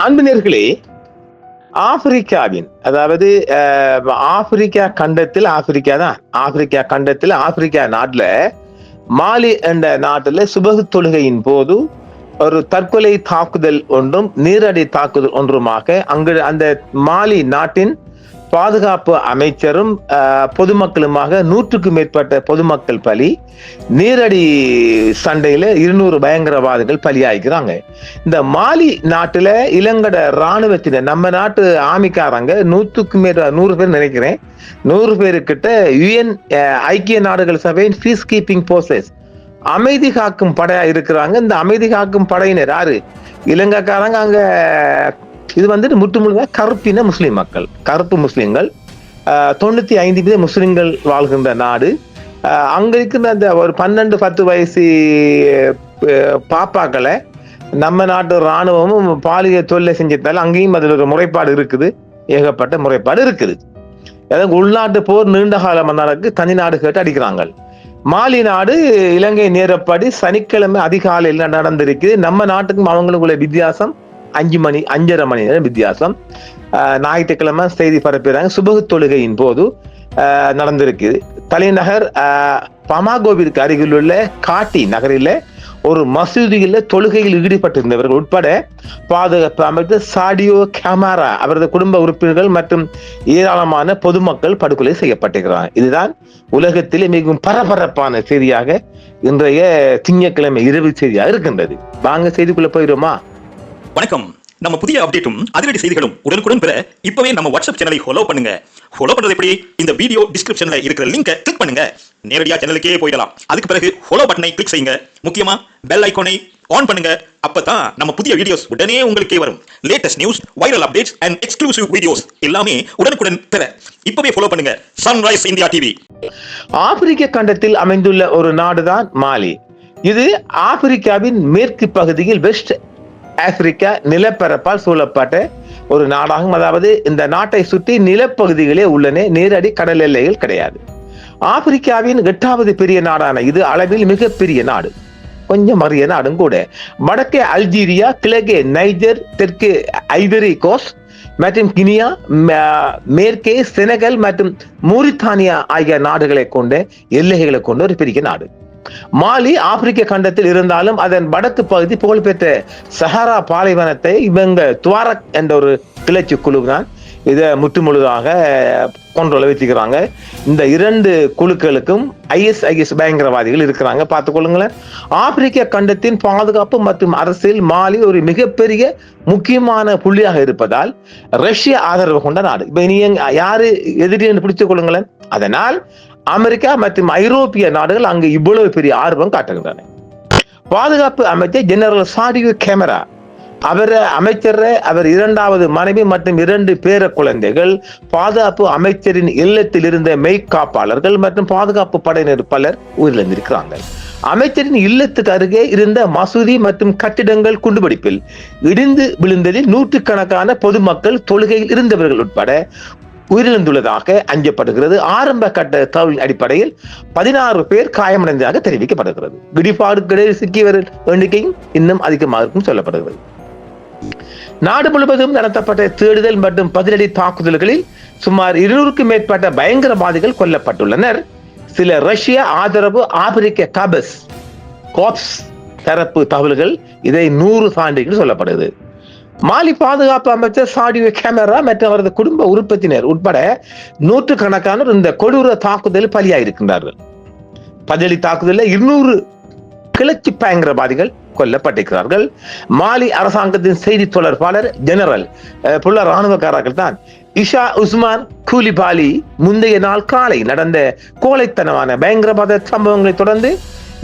அன்பினர்களே, ஆப்பிரிக்காவின் அதாவது ஆப்பிரிக்கா கண்டத்தில் ஆப்பிரிக்கா நாட்டுல மாலி என்ற நாட்டுல சுபகு தொழுகையின் போது ஒரு தற்கொலை தாக்குதல் ஒன்றும் நீரடி தாக்குதல் ஒன்றுமாக அங்கு அந்த மாலி நாட்டின் பாதுகாப்பு அமைச்சரும் பொதுமக்களுமாக 100க்கும் மேற்பட்ட பொதுமக்கள் பலி. நீரடி சண்டையில 200 பயங்கரவாதிகள் பலியாகிறாங்க. இந்த மாலி நாட்டுல இலங்கட இராணுவத்தினர், நம்ம நாட்டு ஆமிக்காரங்க 100 பேர் நினைக்கிறேன், 100 பேருக்கிட்ட UN ஐக்கிய நாடுகள் சபையின் பீஸ் கீப்பிங் போர்சஸ் அமைதி காக்கும் படையா இருக்கிறாங்க. இந்த அமைதி காக்கும் படையினர் யாரு? இலங்கைக்காரங்க. அங்க இது வந்துட்டு முற்றுமுழுதாக கருப்பின முஸ்லிம் மக்கள், கருப்பு முஸ்லிம்கள். 95% முஸ்லிம்கள் வாழ்கின்ற நாடு. அங்க இருக்கிற அந்த ஒரு 12-10 வயசு பாப்பாக்களை நம்ம நாட்டு இராணுவமும் பாலியல் தொல்லை செஞ்சிருந்தாலும் அங்கேயும் அதில் ஒரு முறைப்பாடு இருக்குது, ஏகப்பட்ட முறைப்பாடு இருக்குது. அதாவது உள்நாட்டு போர் நீண்ட காலம் நடக்கு, தனி நாடு கேட்டு அடிக்கிறாங்க. மாலி நாடு இலங்கை நேரப்படி சனிக்கிழமை அதிகாலையில் நடந்திருக்கு. நம்ம நாட்டுக்கும் அவங்களுக்குள்ள வித்தியாசம் 5:30 மணி நேரம் வித்தியாசம். ஞாயிற்றுக்கிழமை செய்தி பரப்புறாங்க. சுபகு தொழுகையின் போது நடந்திருக்கு. தலைநகர் பமாகோவிற்கு அருகில் உள்ள காட்டி நகரில் ஒரு மசூதியில் தொழுகையில் ஈடுபட்டிருந்தவர்கள் உட்பட பாதுகாப்பு அமைச்சர் சாடியோ கேமரா, அவரது குடும்ப உறுப்பினர்கள் மற்றும் ஏராளமான பொதுமக்கள் படுகொலை செய்யப்பட்டிருக்கிறார். இதுதான் உலகத்திலே மிகவும் பரபரப்பான செய்தியாக இன்றைய திங்கட்கிழமை இரவு செய்தியாக இருக்கின்றது. வாங்க செய்திக்குள்ள போயிடுமா? வணக்கம். நம்ம புதிய அப்டேட்டும் அதிரடி செய்திகளும் உடனுக்குடன் பெற இப்பவே நம்ம வாட்ஸ்அப் சேனலை ஃபாலோ பண்ணுங்க. ஃபாலோ பண்றது எப்படி? இந்த வீடியோ டிஸ்கிரிப்ஷன்ல இருக்கிற லிங்கை கிளிக் பண்ணுங்க. நேரடியா சேனலுக்கே போயிடலாம். அதுக்கு பிறகு ஃபாலோ பட்டனை கிளிக் செய்யுங்க. முக்கியமா பெல் ஐகானை ஆன் பண்ணுங்க. அப்பதான் நம்ம புதிய வீடியோஸ் உடனே உங்களுக்கே வரும். Latest news, viral updates and exclusive videos எல்லாமே உடனுக்குடன் பெற இப்பவே ஃபாலோ பண்ணுங்க சன்ரைஸ் இந்தியா டிவி. ஆப்பிரிக்க கண்டத்தில் அமைந்துள்ள ஒரு நாடுதான் மாலி. இது ஆப்பிரிக்காவின் மேற்கு பகுதியில் வெஸ்ட் ஆப்பிரிக்கா நிலப்பரப்பால் சூழப்பட்ட ஒரு நாடாகும். அதாவது இந்த நாட்டை சுற்றி நிலப்பகுதிகளே உள்ளன, நேரடி கடல் எல்லைகள் கிடையாது. ஆப்பிரிக்காவின் 8வது பெரிய நாடான இது அளவில் மிகப்பெரிய நாடு, கொஞ்சம் அரிய நாடும் கூட. வடக்கே அல்ஜீரியா, கிழக்கே நைஜர், தெற்கே ஐவரி கோஸ்ட் மற்றும் கினியா, மேற்கே செனகல் மற்றும் மூரித்தானியா ஆகிய நாடுகளை கொண்ட எல்லைகளை கொண்ட ஒரு பெரிய நாடு. மாலி ஆப்பிரிக்க கண்டத்தில் இருந்தாலும் அதன் வடக்கு பகுதி புகழ்பெற்ற சஹாரா பாலைவனத்தை இவங்க துவாரக் என்ற ஒரு கிளர்ச்சி குழு தான் இதை முற்றுமுழுதாக கொண்டோல வச்சுக்கிறாங்க. இந்த 2 குழுக்களுக்கும் IS பயங்கரவாதிகள் இருக்கிறாங்க, பார்த்துக்கொள்ளுங்களேன். ஆப்பிரிக்க கண்டத்தின் பாதுகாப்பு மற்றும் அரசியல் மாலி ஒரு மிகப்பெரிய முக்கியமான புள்ளியாக இருப்பதால் ரஷ்ய ஆதரவு கொண்ட நாடு. இப்ப நீ யாரு எதிரி என்று பிடித்துக் கொள்ளுங்களேன். அதனால் அமெரிக்கா மற்றும் ஐரோப்பிய நாடுகள் அங்கு இவ்வளவு பெரிய ஆர்வம் காட்டுகின்றன. பாதுகாப்பு அமைச்சர் ஜெனரல் சாடியோ கேமரா, அவர் 2வது மனைவி மற்றும் 2 பேர குழந்தைகள், பாதுகாப்பு அமைச்சரின் இல்லத்தில் இருந்த மெய்காப்பாளர்கள் மற்றும் பாதுகாப்பு படையினர் பலர் உயிரிழந்திருக்கிறாங்க. அமைச்சரின் இல்லத்துக்கு அருகே இருந்த மசூதி மற்றும் கட்டிடங்கள் குண்டுவெடிப்பில் இடிந்து விழுந்ததில் 100கணக்கான பொதுமக்கள், தொழுகையில் இருந்தவர்கள் உட்பட உயிரிழந்துள்ளதாக அஞ்சப்படுகிறது. ஆரம்ப கட்ட தகவலின் அடிப்படையில் 16 பேர் காயமடைந்ததாக தெரிவிக்கப்படுகிறது. வெடிபாடுகளில் சிக்கியவர்கள் எண்ணிக்கையும் இன்னும் அதிகமாக இருக்கும் சொல்லப்படுகிறது. நாடு முழுவதும் நடத்தப்பட்ட தேடுதல் மற்றும் பதிலடி தாக்குதல்களில் சுமார் 200க்கும் மேற்பட்ட பயங்கரவாதிகள் கொல்லப்பட்டுள்ளனர். சில ரஷ்ய ஆதரவு ஆப்பிரிக்க காப்ஸ் தரப்பு தகவல்கள் இதை 100 தாண்டிகள் சொல்லப்படுகிறது. மாலி பாதுகாப்பு அமைச்சர் சாடியோ கேமரா மற்றும் அவரது குடும்ப உறுப்பினர் உட்பட 100கணக்கானோர் இந்த கொடூர தாக்குதலில் பலியாயிருக்கின்றார்கள். பதிலடி தாக்குதலில் 200 கிளர்ச்சி பயங்கரவாதிகள் கொல்லப்பட்டிருக்கிறார்கள். மாலி அரசாங்கத்தின் செய்தி தொடர்பாளர் ஜெனரல் புள்ள இராணுவக்காரர்கள் தான் இஷா உஸ்மான் கூலிபாலி முந்தைய நாள் காலை நடந்த கோழைத்தனமான பயங்கரவாத சம்பவங்களை தொடர்ந்து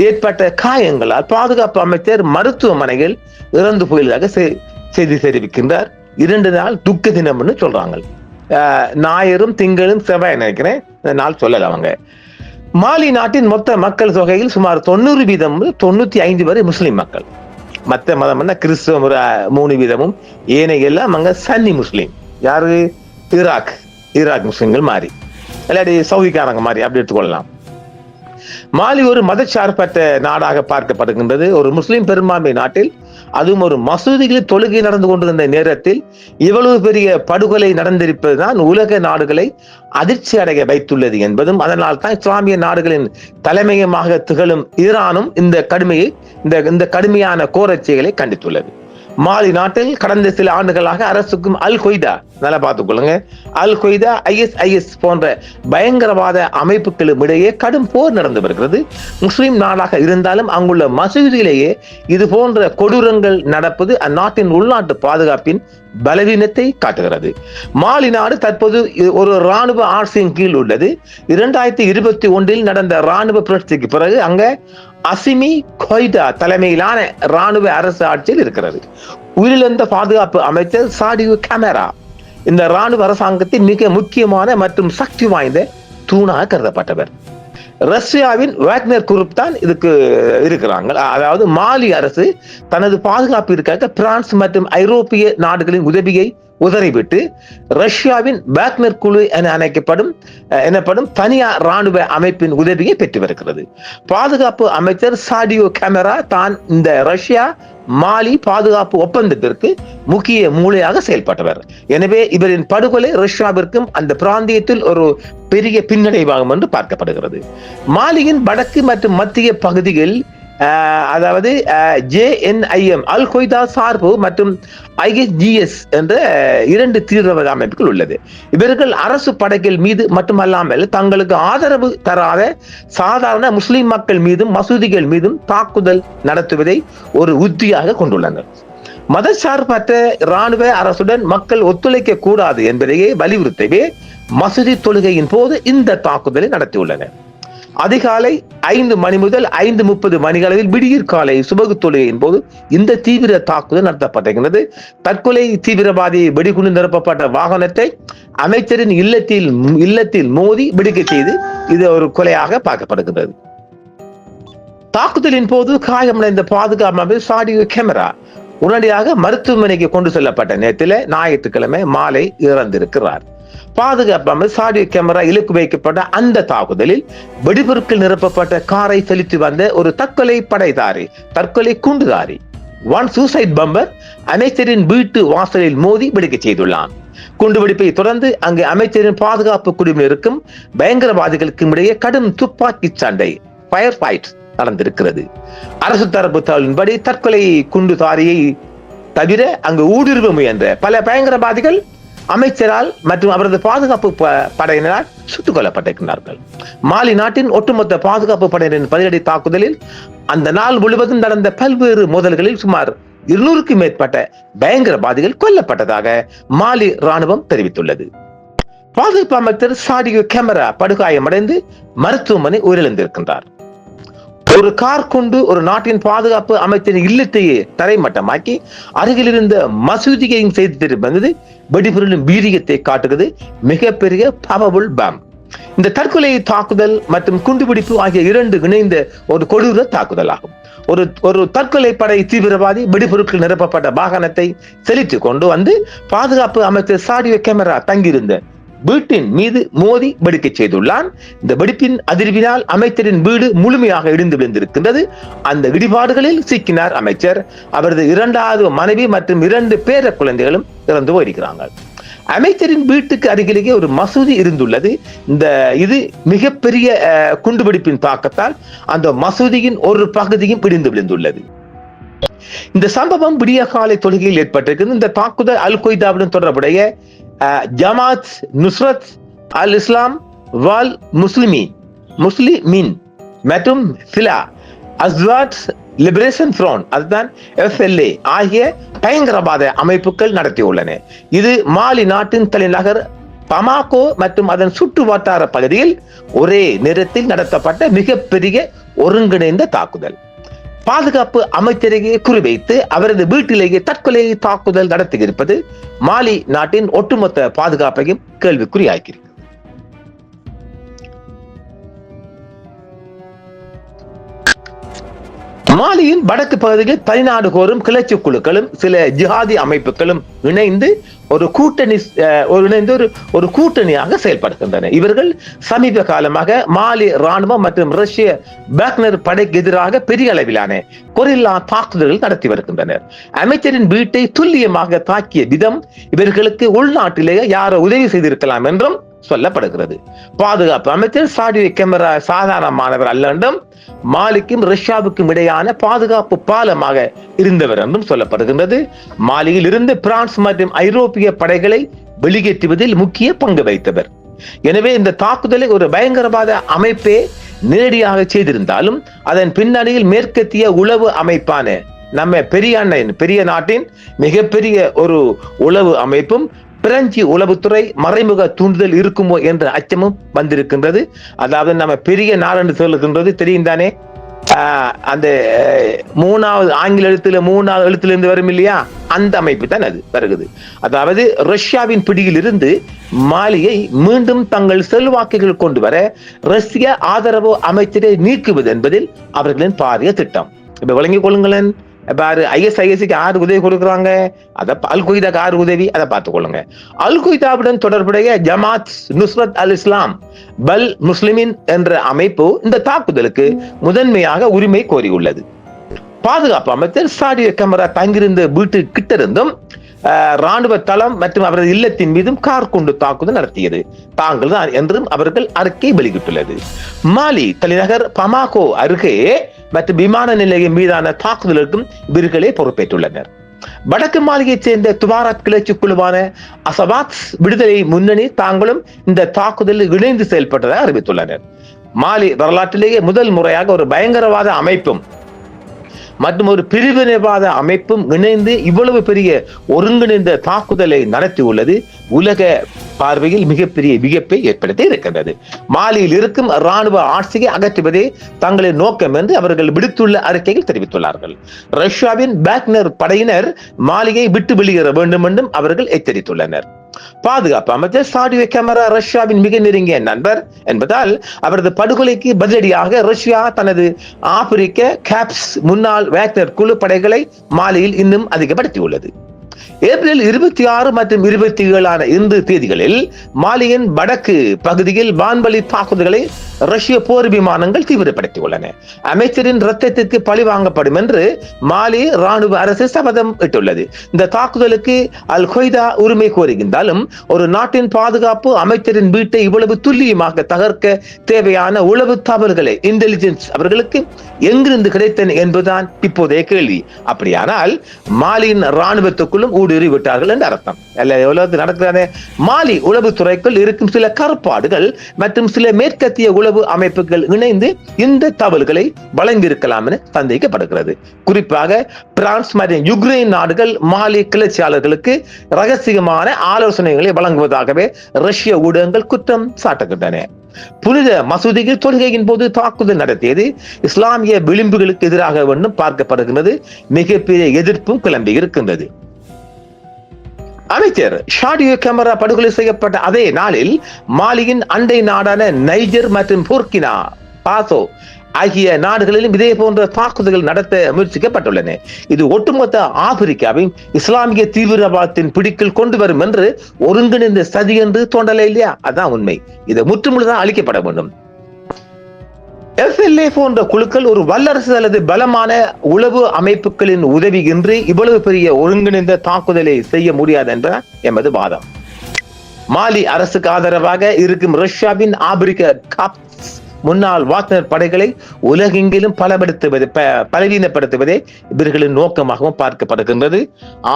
ஏற்பட்ட காயங்களால் பாதுகாப்பு அமைச்சர் மருத்துவமனையில் இறந்து போயதாக செய்தி தெரிவிக்கின்றார். 2 நாள் துக்க தினம்னு சொல்றாங்க. ஞாயிறும் திங்களும் செவ்வாய் நினைக்கிறேன், இந்த நாள் சொல்லல அவங்க. மாலி நாட்டின் மொத்த மக்கள் தொகையில் சுமார் 90% 95 வரை முஸ்லிம் மக்கள். மற்ற மதம் என்ன கிறிஸ்தவம் 3%, ஏனைய எல்லாம் அங்க சன்னி முஸ்லீம். யாரு? ஈராக் முஸ்லிம்கள் மாதிரி, இல்லாட்டி சவுதிக்காரங்க மாதிரி அப்படி எடுத்துக்கொள்ளலாம். மாலி ஒரு மதச்சார்பற்ற நாடாக பார்க்கப்படுகின்றது. ஒரு முஸ்லிம் பெரும்பான்மை நாட்டில், அதுவும் ஒரு மசூதிகளில் தொழுகை நடந்து கொண்டிருந்த நேரத்தில் இவ்வளவு பெரிய படுகொலை நடந்திருப்பதுதான் உலக நாடுகளை அதிர்ச்சி அடைய வைத்துள்ளது என்பதும், அதனால் தான் இஸ்லாமிய நாடுகளின் தலைமையமாக திகழும் ஈரானும் இந்த கடுமையான கோரச்சைகளை கண்டித்துள்ளது. மாலி நாட்டில் கடந்த சில ஆண்டுகளாக அரசுக்கும் அல் கொய்தா, நல்லா பார்த்துக் கொள்ளுங்க, அல் கொய்தா, ISIS போன்ற பயங்கரவாத அமைப்புகளும் இடையே கடும் போர் நடந்து வருகிறது. முஸ்லிம் நாடாக இருந்தாலும் அங்குள்ள மசூதியிலேயே இது போன்ற கொடூரங்கள் நடப்பது அந்நாட்டின் உள்நாட்டு பாதுகாப்பின் பலவீனத்தை காட்டுகிறது. மாலி நாடு தற்போது ஒரு ராணுவ ஆட்சியின் கீழ் உள்ளது. 2021 நடந்த ராணுவ புரட்சிக்கு பிறகு அங்க அசிமி கொய்தா தலைமையிலான ராணுவ அரசு ஆட்சியில் இருக்கிறது. உயிரிழந்த பாதுகாப்பு அமைச்சர் சாடியோ கேமரா இந்த ராணுவ அரசாங்கத்தின் மிக முக்கியமான மற்றும் சக்தி வாய்ந்த தூணாக கருதப்பட்டவர். ரஷ்யாவின் வாக்னர் குரூப் தான் இதுக்கு இருக்கிறாங்க. அதாவது மாலி அரசு தனது பாதுகாப்பிற்காக பிரான்ஸ் மற்றும் ஐரோப்பிய நாடுகளின் உதவியை உதறிவிட்டு ரஷ்யாவின் வாக்னர் குழு என எனப்படும் தனியார் ராணுவ அமைப்பின் உதவியை பெற்று வருகிறது. பாதுகாப்பு அமைச்சர் சாடியோ கேமரா தான் இந்த ரஷ்யா மாலி பாதுகாப்பு ஒப்பந்தத்திற்கு முக்கிய மூளையாக செயல்பட்டவர். எனவே இவரின் படுகொலை ரஷ்யாவிற்கும் அந்த பிராந்தியத்தில் ஒரு பெரிய பின்னடைவாகும் என்று பார்க்கப்படுகிறது. மாலியின் வடக்கு மற்றும் மத்திய பகுதியில் அதாவது JNIM அல் கொய்தா சார்பு மற்றும் ISGS என்ற 2 தீவிரவாத அமைப்புகள் உள்ளது. இவர்கள் அரசு படைகள் மீது மட்டுமல்லாமல் தங்களுக்கு ஆதரவு தராத சாதாரண முஸ்லிம் மக்கள் மீதும் மசூதிகள் மீதும் தாக்குதல் நடத்துவதை ஒரு உத்தியாக கொண்டுள்ளனர். மதச்சார்பற்ற இராணுவ அரசுடன் மக்கள் ஒத்துழைக்க கூடாது என்பதையே வலியுறுத்தவே மசூதி தொழுகையின் போது இந்த தாக்குதலை நடத்தியுள்ளனர். அதிகாலை 5 மணி முதல் 5:30 மணிகளவில் விடியற் காலை சுபகு தொழுகையின் போது இந்த தீவிர தாக்குதல் நடத்தப்பட்டிருக்கிறது. தற்கொலை தீவிரவாதி வெடிகுண்டு நிரப்பப்பட்ட வாகனத்தை அமைச்சரின் இல்லத்தில் மோதி வெடிக்க செய்து இது ஒரு கொலையாக பார்க்கப்படுகிறது. தாக்குதலின் போது காயமடைந்த பாதுகாப்பு சாடியோ கேமரா உடனடியாக மருத்துவமனைக்கு கொண்டு செல்லப்பட்ட நேரத்தில் ஞாயிற்றுக்கிழமை மாலை இறந்திருக்கிறார். பாதுகாப்பு சாடியோ கேமரா இலக்கு வைக்கப்பட்ட அந்த தாக்குதலில் வெடிபொருட்கள் நிரப்பப்பட்ட காரை செலுத்தி வந்த ஒரு தற்கொலை குண்டுதாரி சூசைட் பம்பர் அமைச்சரின் வீட்டு வாசலில் மோதி வெடிக்க செய்துள்ளான். குண்டுவெடிப்பை தொடர்ந்து அங்கு அமைச்சரின் பாதுகாப்பு குழுவினருக்கும் பயங்கரவாதிகளுக்கும் இடையே கடும் துப்பாக்கி சண்டை ஃபயர் ஃபைட் நடந்திருக்கிறது. அரசு தரப்பு தகவலின்படி தற்கொலை குண்டுதாரியை தவிர அங்கு ஊடுருவ முயன்ற பல பயங்கரவாதிகள் அமைச்சரால் மற்றும் அவரது பாதுகாப்பு படையினரால் சுட்டுக் கொல்லப்பட்டிருக்கிறார்கள். மாலி நாட்டின் ஒட்டுமொத்த பாதுகாப்பு படையினரின் பதிலடி தாக்குதலில் அந்த நாள் முழுவதும் நடந்த பல்வேறு மோதல்களில் சுமார் 200க்கும் மேற்பட்ட பயங்கரவாதிகள் கொல்லப்பட்டதாக மாலி ராணுவம் தெரிவித்துள்ளது. பாதுகாப்பு அமைச்சர் சாடியோ கேமரா படுகாயமடைந்து மருத்துவமனை உயிரிழந்திருக்கின்றார். ஒரு கார் கொண்டு ஒரு நாட்டின் பாதுகாப்பு அமைச்சரின் இல்லத்தையே தரைமட்டமாக்கி அருகில் இருந்த மசூதியையும் செய்து வந்தது வெடிபொருளின் வீரியத்தை காட்டுகிறது. மிகப்பெரிய பவர்ஃபுல் பாம். இந்த தற்கொலை தாக்குதல் மற்றும் குண்டுபிடிப்பு ஆகிய 2 இணைந்த ஒரு கொடூர தாக்குதல் ஆகும். ஒரு தற்கொலை படை தீவிரவாதி வெடிபொருட்கள் நிரப்பப்பட்ட வாகனத்தை செலுத்திக் கொண்டு வந்து பாதுகாப்பு அமைச்சர் சாடியோ கேமரா தங்கியிருந்த வீட்டின் மீது மோதி வெடிக்க செய்துள்ளான். இந்த வெடிப்பின் அதிர்வினால் அமைச்சரின் வீடு முழுமையாக இடிந்து விழுந்திருக்கின்றது. அந்த இடிபாடுகளில் சிக்கினார் அமைச்சர். அவரது 2வது மனைவி மற்றும் 2 பேர குழந்தைகளும் இறந்து போயிருக்கிறாங்க. அமைச்சரின் வீட்டுக்கு அருகிலேயே ஒரு மசூதி இருந்துள்ளது. இது மிகப்பெரிய குண்டுவெடிப்பின் தாக்கத்தால் அந்த மசூதியின் ஒரு பகுதியும் இடிந்து விழுந்துள்ளது. இந்த சம்பவம் விடிய காலை தொழுகையில் ஏற்பட்டிருக்கிறது. இந்த தாக்குதல் அல் கொய்தாவுடன் தொடர்புடைய ஜமாத் நுஸ்ரத் அல் இஸ்லாம் வால் முஸ்லிமின் மற்றும் ஃபிலா அஸ்வாட் லிபரேஷன் ஃப்ரண்ட் அதுதான் FLA ஆகிய பயங்கரவாத அமைப்புகள் நடத்தியுள்ளன. இது மாலி நாட்டின் தலைநகர் பமாகோ மற்றும் அதன் சுற்று வட்டார பகுதியில் ஒரே நேரத்தில் நடத்தப்பட்ட மிகப்பெரிய ஒருங்கிணைந்த தாக்குதல். பாதுகாப்பு அமைச்சரையே குறிவைத்து அவரது வீட்டிலேயே தற்கொலை தாக்குதல் நடத்தியிருப்பது மாலி நாட்டின் ஒட்டுமொத்த பாதுகாப்பையும் கேள்விக்குறியாக்கிறது. மாலியின் வடக்கு பகுதியில் தனிநாடு கோரும் கிளர்ச்சி குழுக்களும் சில ஜிஹாதி அமைப்புகளும் இணைந்து ஒரு கூட்டணியாக செயல்படுகின்றன. இவர்கள் சமீப காலமாக மாலி ராணுவம் மற்றும் ரஷ்ய வாக்னர் படைக்கு எதிராக பெரிய அளவிலான கொரில்லா தாக்குதல்கள் நடத்தி வருகின்றனர். அமைச்சரின் வீட்டை துல்லியமாக தாக்கிய விதம் இவர்களுக்கு உள்நாட்டிலேயே யாரோ உதவி செய்திருக்கலாம் என்றும் சொல்லப்படுகிறது. பாதுகாப்பு அமைச்சர் சாடி கேமரா சாதாரணமானவர் அல்ல என்றும் மாலிக்கும் ரஷ்யாவுக்கும் இடையான பாதுகாப்பு பாலமாக இருந்தவர் என்றும் சொல்லப்படுகின்றது. மாலியில் இருந்து பிரான்ஸ் மற்றும் ஐரோப்பிய படைகளை வெளியேற்றுவதில் முக்கிய பங்கு வகித்தவர். எனவே இந்த தாக்குதலை ஒரு பயங்கரவாத அமைப்பே நேரடியாக செய்திருந்தாலும் அதன் பின்னணியில் மேற்கத்திய உளவு அமைப்பான நம்ம பெரிய நாட்டின் மிகப்பெரிய ஒரு உளவு அமைப்பும் பிரெஞ்சு உளவுத்துறை மறைமுக தூண்டுதல் இருக்குமோ என்ற அச்சமும் வந்திருக்கின்றது. அதாவது நம்ம பெரிய நாடு சொல்லுகின்றது தெரியும் தானே, அந்த மூணாவது ஆங்கில எழுத்திலிருந்து வரும் இல்லையா, அந்த அமைப்பு தான் அது வருகிறது. அதாவது ரஷ்யாவின் பிடியில் இருந்து மாலியை மீண்டும் தங்கள் செல்வாக்குகள் கொண்டு வர ரஷ்ய ஆதரவு அமைச்சரை நீக்குவது என்பதில் அவர்களின் பாரிய திட்டம். இப்ப விளங்கிக் கொள்ளுங்களேன். ISISக்கு யாரு உதவி கொடுக்குறாங்க, அல் கொய்தாக்கு யாரு உதவி, அதை பார்த்துக் கொள்ளுங்க. அல் கொய்தாவுடன் தொடர்புடைய ஜமாத் நுஸ்ரத் அல் இஸ்லாம் பல் முஸ்லிமின் என்ற அமைப்பு இந்த தாக்குதலுக்கு முதன்மையாக உரிமை கோரியுள்ளது. பாதுகாப்பு அமைச்சர் சாடிய கேமரா தங்கியிருந்த வீட்டு கிட்ட இருந்தும் ராணுவ தளம் மற்றும் அவரது இல்லத்தின் மீதும் கார் கொண்டு தாக்குதல் நடத்தியது தாங்கள் தான் என்றும் அவர்கள் அறிக்கை வெளியிட்டுள்ளது. மாலி தலைநகர் பமாகோ அருகே மற்றும் விமான நிலையம் மீதான தாக்குதலுக்கும் இவர்களே பொறுப்பேற்றுள்ளனர். வடக்கு மாலியைச் சேர்ந்த துவாராத் கிளர்ச்சி குழுவான அசபாத் விடுதலை முன்னணி தாங்களும் இந்த தாக்குதலில் இணைந்து செயல்பட்டதாக அறிவித்துள்ளனர். மாலி வரலாற்றிலேயே முதல் முறையாக ஒரு பயங்கரவாத அமைப்பும் மற்றும் ஒரு பிரிவினைவாத அமைப்பும் இணைந்து இவ்வளவு பெரிய ஒருங்கிணைந்த தாக்குதலை நடத்தியுள்ளது உலக பார்வையில் மிகப்பெரிய வியப்பை ஏற்படுத்தி இருக்கின்றது. மாலியில் இருக்கும் ராணுவ ஆட்சியை அகற்றுவதே தங்களின் நோக்கம் என்று அவர்கள் விடுத்துள்ள அறிக்கையில் தெரிவித்துள்ளார்கள். ரஷ்யாவின் வாக்னர் படையினர் மாலியை விட்டு வெளியேற வேண்டும் என்றும் அவர்கள் எச்சரித்துள்ளனர். பாதுகாப்பு அமைச்சர் சாடிய கேமரா ரஷ்யாவின் மிக நெருங்கிய நண்பர் என்பதால் அவரது படுகொலைக்கு பதிலடியாக ரஷ்யா தனது ஆப்பிரிக்க கேப்ஸ் முன்னாள் வாக்னர் குழு படைகளை மாலியில் இன்னும் அதிகப்படுத்தியுள்ளது. ஏப்ரல் 26 மற்றும் 27 இந்த தேதிகளில் மாலியின் வடக்கு பகுதியில் வான்வழி தாக்குதல்களை ரஷ்ய போர் விமானங்கள் தீவிரப்படுத்தியுள்ளன. அமைச்சரின் ரத்தத்திற்கு பழி வாங்கப்படும் என்று மாலி ராணுவ அரசு சபதம் இட்டுள்ளது. இந்த தாக்குதலுக்கு அல் கொய்தா உரிமை கோருகின்றாலும் ஒரு நாட்டின் பாதுகாப்பு அமைச்சரின் வீட்டை இவ்வளவு துல்லியமாக தகர்க்க தேவையான உளவு தகவல்களை இன்டெலிஜென்ஸ் அவர்களுக்கு எங்கிருந்து கிடைத்தன என்பதுதான் இப்போதைய கேள்வி. அப்படியானால் மாலியின் ராணுவத்துக்குள்ளும் ஊடுருவி விட்டார்கள் என்று அர்த்தம். நடக்கிறது. மாலி உளவுத்துறைக்குள் இருக்கும் சில கருப்பாடுகள் மற்றும் சில மேற்கத்திய உளவு அமைப்புகள் இணைந்து இந்த தகவல்களை வழங்கியிருக்கலாம் என சந்தேகிக்கப்படுகிறது. குறிப்பாக பிரான்ஸ் மற்றும் யுக்ரைன் நாடுகள் மாலி கிளர்ச்சியாளர்களுக்கு ரகசியமான ஆலோசனைகளை வழங்குவதாகவே ரஷ்ய ஊடகங்கள் குற்றம் சாட்டுகின்றன. புனித மசூதியில் தொழுகையின் போது தாக்குதல் நடத்தியது இஸ்லாமிய விளிம்புகளுக்கு எதிராக வேண்டும் பார்க்கப்படுகின்றது. மிகப்பெரிய எதிர்ப்பும் கிளம்பி இருக்கின்றது. அமைச்சர் ஷாடியோ கேமரா படுகொலை செய்யப்பட்ட அதே நாளில் மாலியின் அண்டை நாடான நைஜர் மற்றும் புர்கினா பாசோ ஆகிய நாடுகளிலும் இதே போன்ற தாக்குதல்கள் நடத்த முயற்சிக்கப்பட்டுள்ளன. இது ஒட்டுமொத்த ஆப்பிரிக்காவின் இஸ்லாமிய தீவிரவாதத்தின் பிடிக்கில் கொண்டு வரும் என்று ஒருங்கிணைந்த சதி என்று தோன்றலை இல்லையா? அதான் உண்மை. இது முற்றுமுழுதான் அளிக்கப்பட வேண்டும். FLA போன்ற குழுக்கள் ஒரு வல்லரசு அல்லது பலமான உளவு அமைப்புகளின் உதவியின்றி இவ்வளவு பெரிய ஒருங்கிணைந்த தாக்குதலை செய்ய முடியாது என்ற எமது வாதம். மாலி அரசுக்கு ஆதரவாக இருக்கும் ரஷ்யாவின் ஆப்பிரிக்க காப்ஸ் முன்னாள் வாக்னர் படைகளை உலகெங்கிலும் பலவீனப்படுத்துவதே இவர்களின் நோக்கமாகவும் பார்க்கப்படுகின்றது.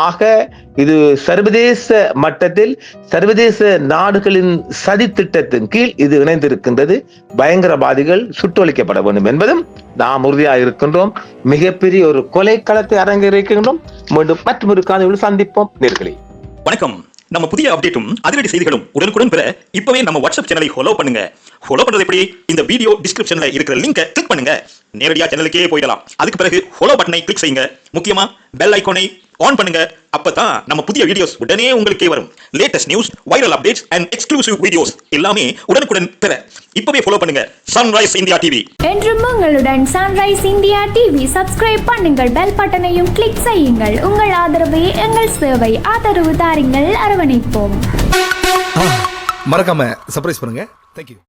ஆக இது சர்வதேச மட்டத்தில் சர்வதேச நாடுகளின் சதி திட்டத்தின் கீழ் இது இணைந்திருக்கின்றது. பயங்கரவாதிகள் சுட்டொழிக்கப்பட வேண்டும் என்பதும் நாம் உறுதியாக இருக்கின்றோம். மிகப்பெரிய ஒரு கொலை களத்தை அரங்கேறிக்கின்றோம். மீண்டும் மற்றொரு காணொளியில் சந்திப்போம். நேயர்களே வணக்கம். நம்ம புதிய அப்டேட்டும் அதிரடி செய்திகளும் உடனுக்குடன் பெற இப்பவே நம்ம வாட்ஸ்அப் சேனலை ஃபாலோ பண்ணுங்க. ஃபாலோ பண்றது எப்படி? இந்த வீடியோ டிஸ்கிரிப்ஷன்ல இருக்கிற லிங்கை கிளிக் பண்ணுங்க. நேரடியா சேனலுக்கே போயிடலாம். அதுக்கு பிறகு ஃபாலோ பட்டனை கிளிக் செய்யுங்க. முக்கியமா பெல் ஐகானை ஆன் பண்ணுங்க. அப்பதான் நம்ம புதிய வீடியோஸ் உடனே உங்களுக்கே வரும். Latest news, viral updates and exclusive videos எல்லாமே உடனுக்குடன் பெற இப்பவே ஃபாலோ பண்ணுங்க சன்ரைஸ் இந்தியா டிவி. என்றும் உங்களுடன் சன்ரைஸ் இந்தியா டிவி. சப்ஸ்கிரைப் பண்ணுங்கள், பெல் பட்டனையும் கிளிக் செய்யுங்கள். உங்கள் ஆதரவே எங்கள் சேவை. ஆதரவு தாருங்கள், அரவணைப்போம். மறக்காம சர்ப்ரைஸ் பண்ணுங்க. தேங்க்யூ.